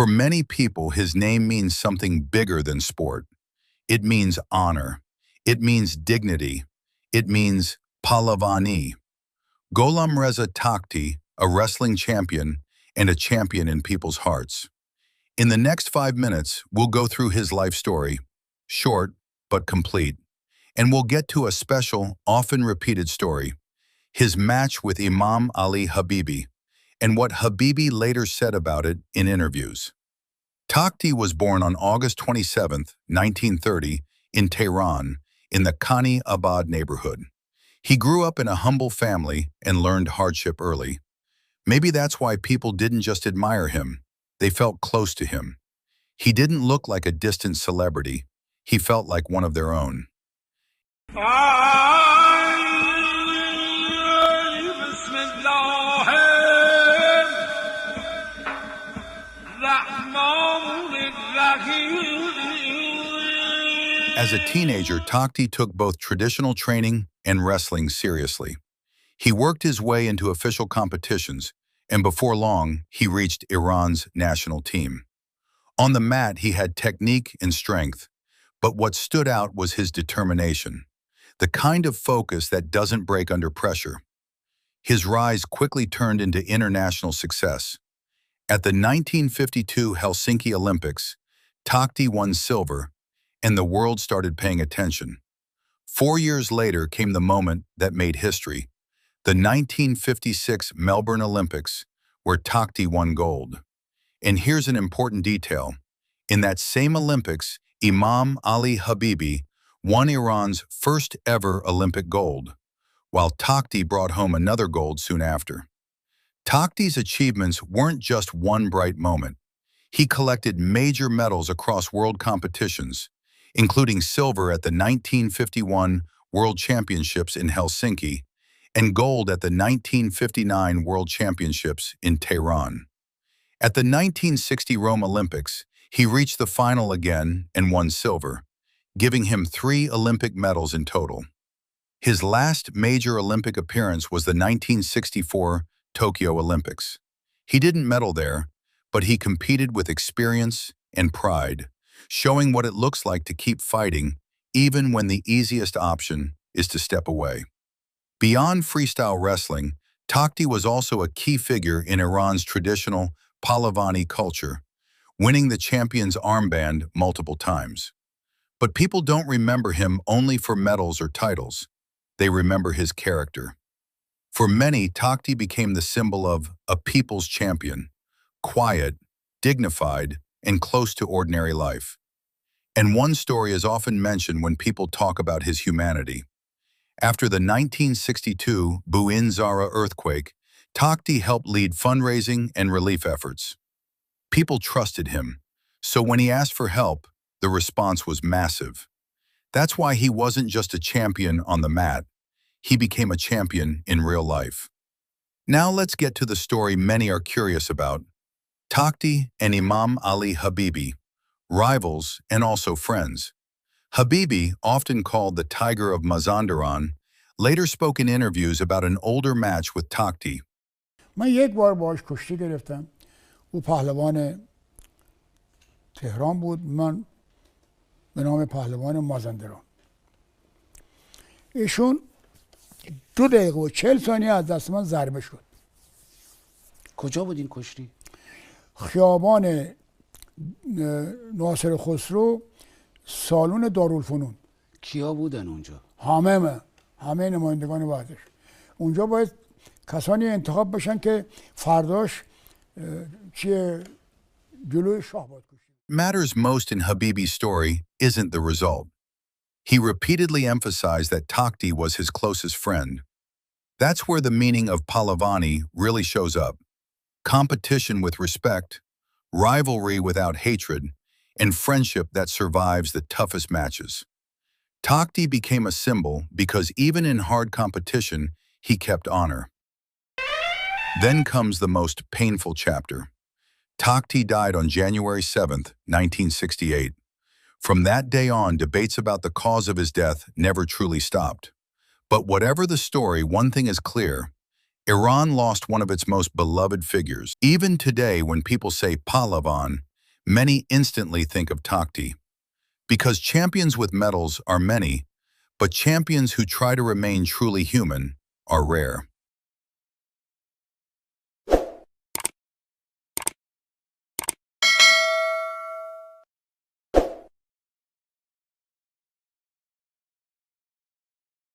For many people, his name means something bigger than sport. It means honor. It means dignity. It means PAHLAVANI. Gholam Reza Takhti, a wrestling champion and a champion in people's hearts. In the next 5 minutes, we'll go through his life story, short but complete, and we'll get to a special, often repeated story, his match with Imam Ali Habibi, and what Habibi later said about it in interviews. Takhti was born on August 27, 1930, in Tehran, in the Khani Abad neighborhood. He grew up in a humble family and learned hardship early. Maybe that's why people didn't just admire him, they felt close to him. He didn't look like a distant celebrity, he felt like one of their own. As a teenager, Takhti took both traditional training and wrestling seriously. He worked his way into official competitions, and before long, he reached Iran's national team. On the mat, he had technique and strength, but what stood out was his determination, the kind of focus that doesn't break under pressure. His rise quickly turned into international success. At the 1952 Helsinki Olympics, Takhti won silver, and the world started paying attention. 4 years later came the moment that made history, the 1956 Melbourne Olympics, where Takhti won gold. And here's an important detail. In that same Olympics, Imam Ali Habibi won Iran's first ever Olympic gold, while Takhti brought home another gold soon after. Takhti's achievements weren't just one bright moment. He collected major medals across world competitions, including silver at the 1951 World Championships in Helsinki and gold at the 1959 World Championships in Tehran. At the 1960 Rome Olympics, he reached the final again and won silver, giving him 3 Olympic medals in total. His last major Olympic appearance was the 1964 Tokyo Olympics. He didn't medal there, but he competed with experience and pride, showing what it looks like to keep fighting even when the easiest option is to step away. Beyond freestyle wrestling, Takhti was also a key figure in Iran's traditional PAHLAVANI culture, winning the champion's armband multiple times. But people don't remember him only for medals or titles. They remember his character. For many, Takhti became the symbol of a people's champion, quiet, dignified, and close to ordinary life. And one story is often mentioned when people talk about his humanity. After the 1962 Buin Zara earthquake, Takhti helped lead fundraising and relief efforts. People trusted him, so when he asked for help, the response was massive. That's why he wasn't just a champion on the mat, he became a champion in real life. Now let's get to the story many are curious about. Takhti and Imam Ali Habibi, rivals and also friends. Habibi, often called the Tiger of Mazandaran, later spoke in interviews about an older match with Takhti. من یک بار باهاش کشتی گرفتم. او پهلوان تهران بود، من به نام پهلوان مازندران. ایشون 2 دقیقه و 40 ثانیه از دست من ضربه شد. کجا بود این کشتی؟ خیابان ناصر خسرو، سالن دارالفنون. کیا بودن اونجا؟ همه نمایندگان ورزش. اونجا باید کسانی انتخاب بشن که فرداش جلوی شاه باید کشید. Matters most in Habibi's story isn't the result. He repeatedly emphasized that Takhti was his closest friend. That's where the meaning of PAHLAVANI really shows up. Competition with respect, rivalry without hatred, and friendship that survives the toughest matches. Takhti became a symbol because even in hard competition, he kept honor. Then comes the most painful chapter. Takhti died on January 7, 1968. From that day on, debates about the cause of his death never truly stopped. But whatever the story, one thing is clear. Iran lost one of its most beloved figures. Even today, when people say Pahlavan, many instantly think of Takhti. Because champions with medals are many, but champions who try to remain truly human are rare.